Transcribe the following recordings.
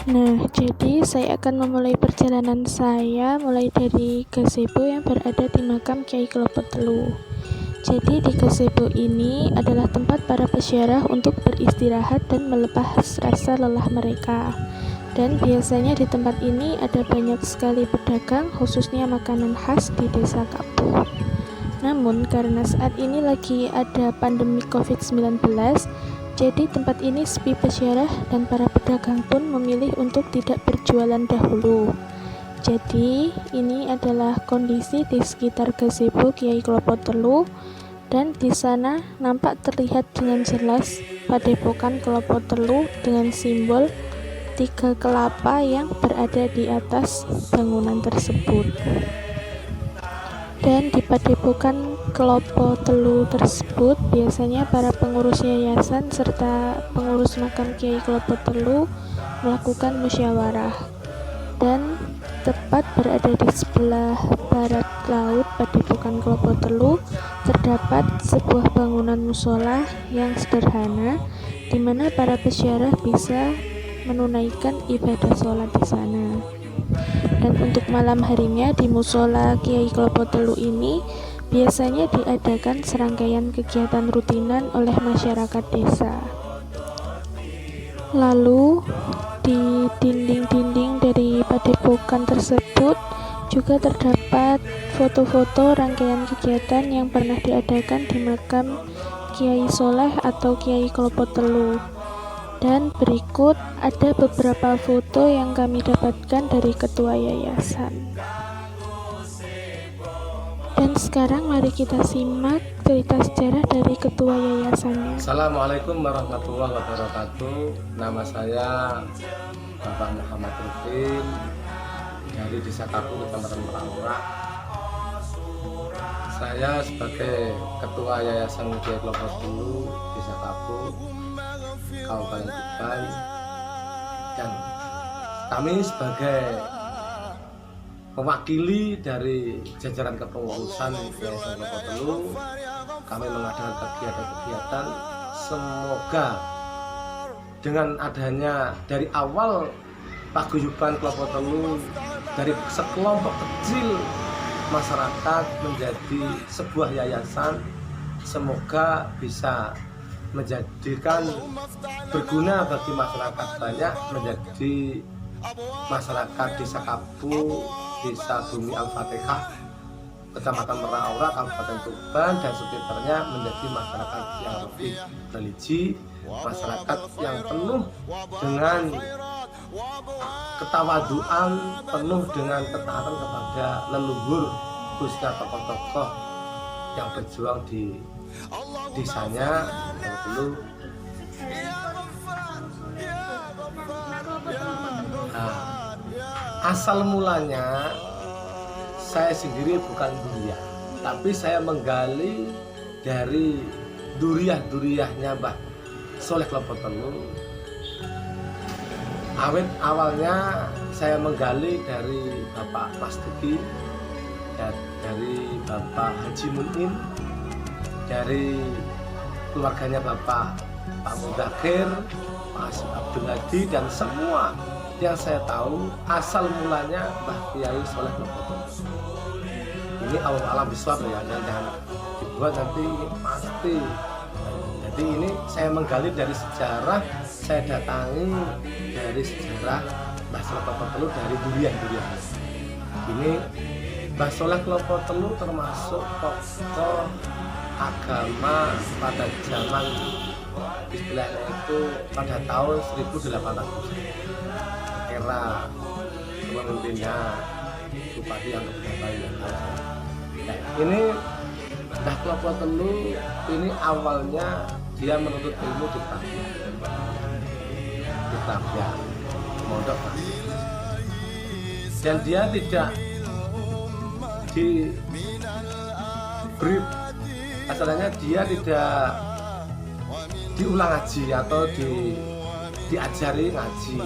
Nah, jadi saya akan memulai perjalanan saya mulai dari gazebo yang berada di makam Kyai Klopo Telu. Jadi di gazebo ini adalah tempat para peziarah untuk beristirahat dan melepas rasa lelah mereka. Dan biasanya di tempat ini ada banyak sekali pedagang, khususnya makanan khas di desa Kapuh. Namun karena saat ini lagi ada pandemi COVID-19, jadi tempat ini sepi peziarah dan para pedagang pun memilih untuk tidak berjualan dahulu. Jadi ini adalah kondisi di sekitar gazebo Kyai Klopo Telu, dan di sana nampak terlihat dengan jelas padepokan Klopo Telu dengan simbol 3 kelapa yang berada di atas bangunan tersebut. Dan di padepokan Klopo Telu tersebut biasanya para pengurus yayasan serta pengurus makam Kyai Klopo Telu melakukan musyawarah. Dan tepat berada di sebelah barat laut padepokan Klopo Telu terdapat sebuah bangunan musola yang sederhana di mana para peziarah bisa menunaikan ibadah sholat di sana. Dan untuk malam harinya di musola Kyai Klopo Telu ini biasanya diadakan serangkaian kegiatan rutinan oleh masyarakat desa. Lalu di dinding-dinding dari padepokan tersebut juga terdapat foto-foto rangkaian kegiatan yang pernah diadakan di makam Kyai Soleh atau Kyai Klopo Telu. Dan berikut ada beberapa foto yang kami dapatkan dari ketua yayasan. Dan sekarang mari kita simak cerita sejarah dari ketua yayasannya. Assalamualaikum warahmatullahi wabarakatuh. Nama saya Bapak Muhammad Rufin dari Desa Kapuh, Kecamatan Merawat. Saya sebagai ketua Yayasan Kyai Klopo Telu Desa Kapuh, Kabupaten Tuban, dan kami sebagai mewakili dari jajaran kepengurusan Yayasan Klopo Telu, kami mengadakan kegiatan-kegiatan. Semoga dengan adanya dari awal paguyuban Klopo Telu dari sekelompok kecil masyarakat menjadi sebuah yayasan, semoga bisa menjadikan berguna bagi masyarakat banyak, menjadi masyarakat Desa Kapuh, Desa Bumi Al-Fatihah, Kecamatan Meraura, Kabupaten Tuban dan sekitarnya menjadi masyarakat yang lebih religi, masyarakat yang penuh dengan ketawaduan, penuh dengan ketaatan kepada leluhur, khususnya tokoh-tokoh yang berjuang di desanya dulu. Nah, asal mulanya saya sendiri bukan duriah, tapi saya menggali dari duriah-duriahnya Mbah Soleh Klopo Telu. Awalnya saya menggali dari Bapak Mas Duki, dan dari Bapak Haji Munim, dari keluarganya Bapak Pak Mudakir, Pak Abdul Hadi, dan semua yang saya tahu asal mulanya Mbah Kyai Soleh Klopo Telu. Ini alam biswab ya, jangan dibuat nanti pasti. Jadi ini saya menggali dari sejarah, saya datangi dari sejarah Mbah Soleh Klopo Telu dari durian-durian. Ini Mbah Soleh Klopo Telu termasuk tokoh agama pada zaman istilahnya itu pada tahun 1800 era kepemimpinnya Bupati yang keberapa. Nah, ini Mbah Klopo Telu ini awalnya dia menuntut ilmu di Tabya, mondok, dan dia tidak diberi, asalnya dia tidak diulang ngaji atau diajari ngaji,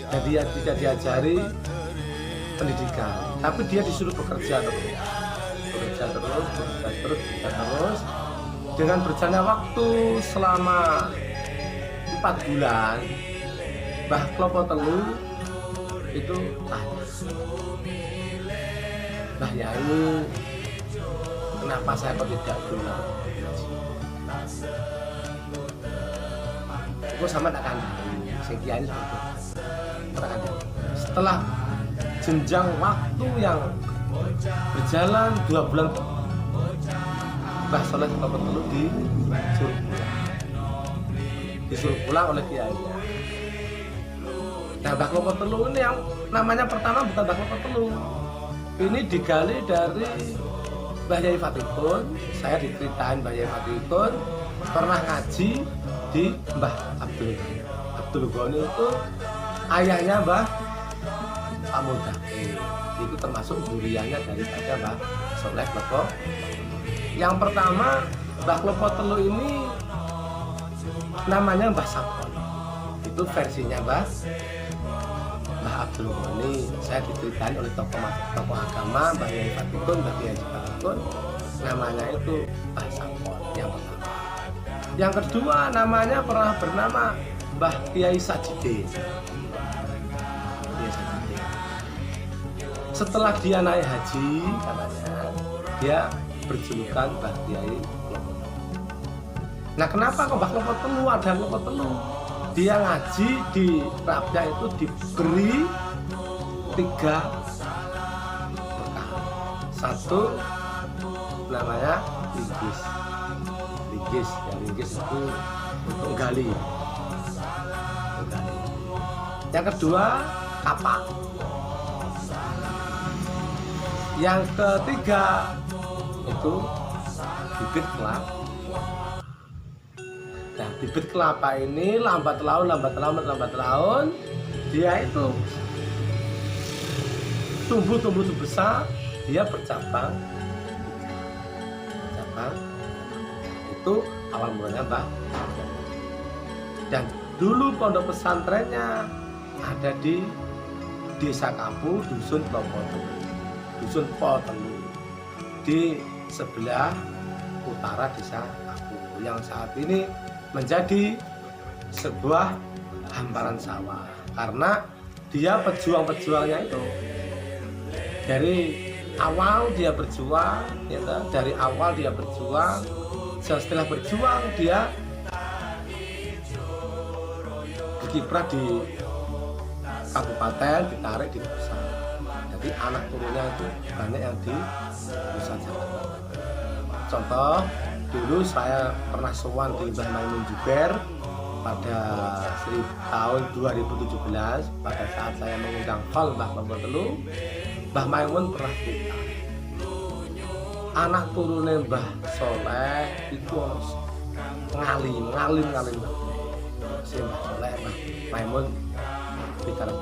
dan dia tidak diajari pendidikan, tapi dia disuruh bekerja terus. Dengan berjalannya waktu selama 4 bulan, Mbah Klopo Telu itu tanya, Mbah Yai, kenapa saya kok tidak guna? Aku sama tak kandang, sing kiai setelah jenjang waktu yang berjalan 2 bulan, Mbah Soleh Klopo Telu disuruh pulang oleh kiai. Nah, Mbah Klopo Telu ini yang namanya pertama bukan Mbah Klopo Telu. Ini digali dari Mbah Yai Fatihun. Saya diceritain Mbah Yai Fatihun pernah ngaji di Mbah Abdul Ghani. Abdul Ghani itu ayahnya Mbah Pamudake. Itu termasuk duriannya daripada Mbah Soleh Klopo. Yang pertama Mbah Klopo Telu ini namanya Mbah Sapon. Itu versinya Mbah Abdul Ghani. Saya diceritain oleh tokoh agama Mbah Yai Fatihun, Mbah Kiai Fatihun, namanya itu Mbah Sapon yang pertama. Yang kedua namanya pernah bernama Mbah Kiai Sajidin. Setelah dia naik haji, katanya dia berjulukan Mbah Kiai Klopo Telu. Nah, kenapa kok Mbah Klopo Telu ada Klopo Telu? Dia ngaji di Rabda itu diberi 3 berkah. 1 namanya linggis. Linggis itu untuk gali. Yang kedua kapak. Yang ketiga itu bibit kelapa. Nah, bibit kelapa ini lambat laun dia itu tumbuh besar, dia bercabang. Itu awal mulanya Mbah. Dan dulu pondok pesantrennya ada di Desa Kampu, Dusun Klopo Telu, di sebelah utara Desa Kampu, yang saat ini menjadi sebuah hamparan sawah. Karena dia pejuang-pejuangnya itu dari awal dia berjuang, setelah berjuang dia berkiprah di kabupaten, ditarik di pusat. Jadi anak turunnya itu banyak yang di pusat Jakarta. Contoh, dulu saya pernah sowan di Mbah Maimun Juber pada tahun 2017, pada saat saya mengundang hall Mbah Klopo Telu. Mbah Maimun pernah cerita, anak turunnya Mbah Soleh itu ngalim si Mbah Soleh, Mbah Maimun bicara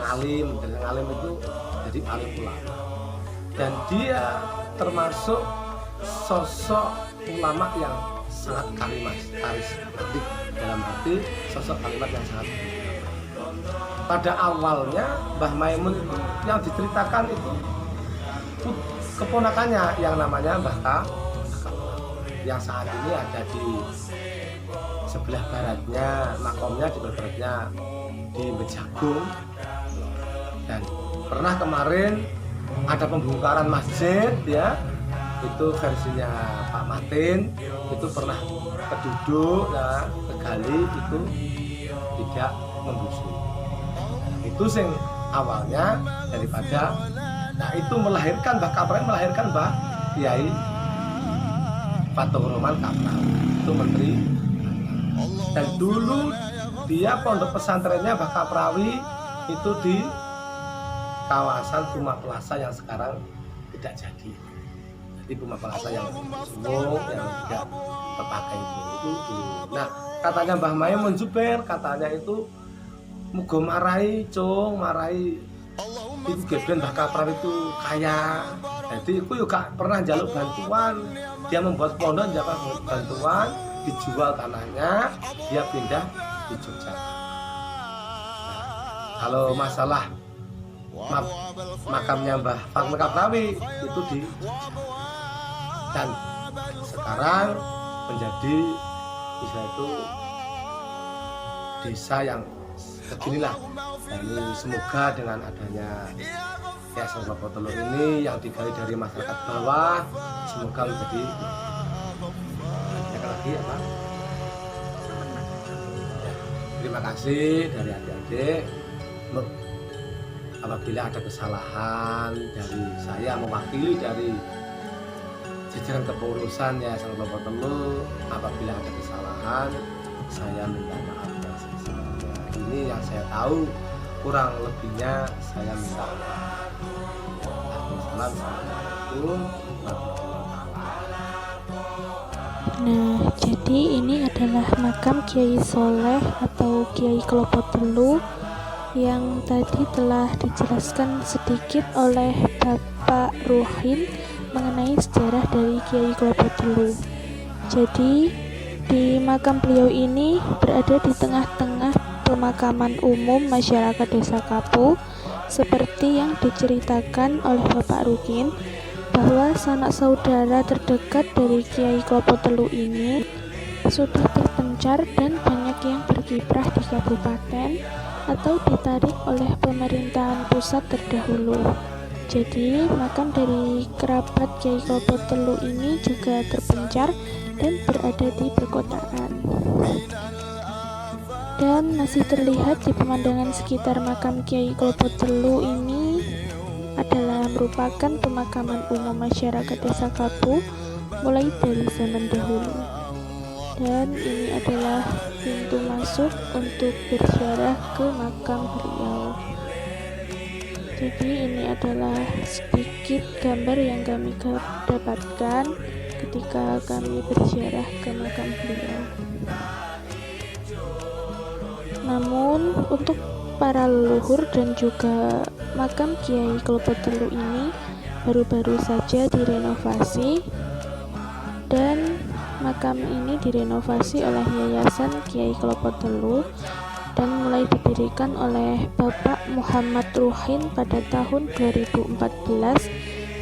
ngalim itu jadi alim ulama, dan dia termasuk sosok ulama yang sangat karismatik, dalam arti sosok kalimat yang sangat pada awalnya Mbah Maimun itu yang diceritakan itu keponakannya yang namanya Mbah yang saat ini ada di sebelah baratnya, makomnya di baratnya di Bejagung. Dan pernah kemarin ada pembongkaran masjid, ya, itu versinya Pak Matin, itu pernah keduduk, ya, kegali, itu tidak membusuk. Itu sing awalnya daripada, nah itu melahirkan Mbah Kaprawi, melahirkan Mbah Kiai Fathur Rahman Kaprawi, itu menteri. Dan dulu dia pondok pesantrennya Mbah Kaprawi itu di kawasan Puma Plaza yang sekarang tidak jadi. Jadi Puma Plaza yang semua yang tidak terpakai itu dulu. Nah, katanya Mbah Maimun Juber, katanya itu mugo marai itu geben Mbah Kaprawi itu kaya. Jadi itu juga pernah jaluk bantuan, dia membuat pondok, dapat bantuan, dijual tanahnya, dia pindah di Jogja. Kalau masalah makamnya Mbah Fatma Kaprawi itu di, dan sekarang menjadi bisa itu desa yang beginilah. Dan semoga dengan adanya Yayasan Klopo Telu ini yang digali dari masyarakat bawah, semoga menjadi lagi apa? Terima kasih dari adik-adik. Apabila ada kesalahan dari saya mewakili dari jajaran kepengurusan Yayasan Klopo Telu, apabila ada kesalahan saya minta maaf yang sebesar-besarnya. Ini yang saya tahu, kurang lebihnya saya minta maaf. Assalamualaikum warahmatullahi wabarakatuh. Nah, jadi ini adalah makam Kiai Soleh atau Kiai Klopo Telu yang tadi telah dijelaskan sedikit oleh Bapak Ruhin mengenai sejarah dari Kiai Klopo Telu. Jadi di makam beliau ini berada di tengah-tengah pemakaman umum masyarakat Desa Kapu, seperti yang diceritakan oleh Bapak Ruhin bahwa sanak saudara terdekat dari Kiai Klopo Telu ini sudah terpencar dan banyak yang berkiprah di kabupaten atau ditarik oleh pemerintahan pusat terdahulu. Jadi makam dari kerabat Kiai Klopo Telu ini juga terpencar dan berada di perkotaan. Dan masih terlihat di pemandangan sekitar makam Kiai Klopo Telu ini adalah merupakan pemakaman umum masyarakat Desa Kapu mulai dari zaman dahulu. Dan ini adalah pintu masuk untuk berziarah ke makam beliau. Jadi ini adalah sedikit gambar yang kami dapatkan ketika kami berziarah ke makam beliau. Namun untuk para leluhur dan juga makam Kiai Klopo Telu ini baru-baru saja direnovasi, dan makam ini direnovasi oleh Yayasan Kiai Klopo Telu dan mulai didirikan oleh Bapak Muhammad Ruhin pada tahun 2014,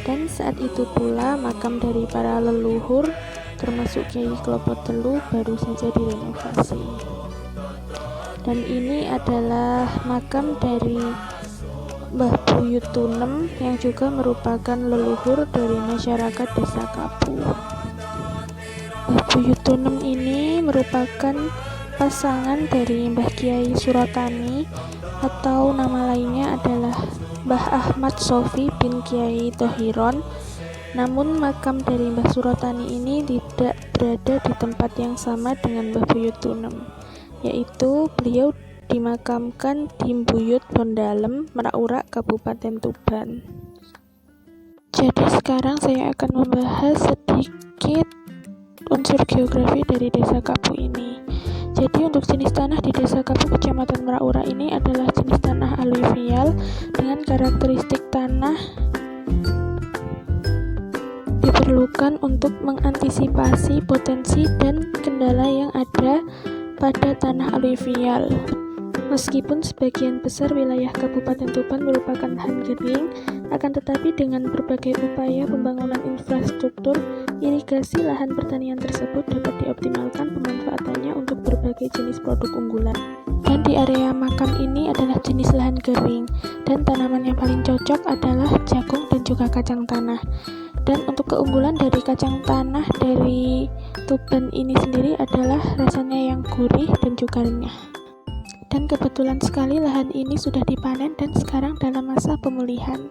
dan saat itu pula makam dari para leluhur termasuk Kiai Klopo Telu baru saja direnovasi. Dan ini adalah makam dari Mbah Buyut Tunem yang juga merupakan leluhur dari masyarakat Desa Kapu. Mbah Buyut Tunem ini merupakan pasangan dari Mbah Kiai Surotani atau nama lainnya adalah Mbah Ahmad Sofi bin Kiai Thohiron. Namun makam dari Mbah Surotani ini tidak berada di tempat yang sama dengan Mbah Buyut Tunem, yaitu beliau dimakamkan di Mbuyut Bondalem, Merak-Urak, Kabupaten Tuban. Jadi sekarang saya akan membahas sedikit unsur geografi dari Desa Kapu ini. Jadi untuk jenis tanah di Desa Kapu, Kecamatan Merak-Urak ini adalah jenis tanah aluvial dengan karakteristik tanah diperlukan untuk mengantisipasi potensi dan kendala yang ada pada tanah aluvial. Meskipun sebagian besar wilayah Kabupaten Tuban merupakan lahan kering, akan tetapi dengan berbagai upaya pembangunan infrastruktur irigasi, lahan pertanian tersebut dapat dioptimalkan pemanfaatannya untuk berbagai jenis produk unggulan. Dan di area makam ini adalah jenis lahan kering, dan tanaman yang paling cocok adalah jagung dan juga kacang tanah. Dan untuk keunggulan dari kacang tanah dari Tuban ini sendiri adalah rasanya yang gurih dan juga renyah. Dan kebetulan sekali lahan ini sudah dipanen dan sekarang dalam masa pemulihan.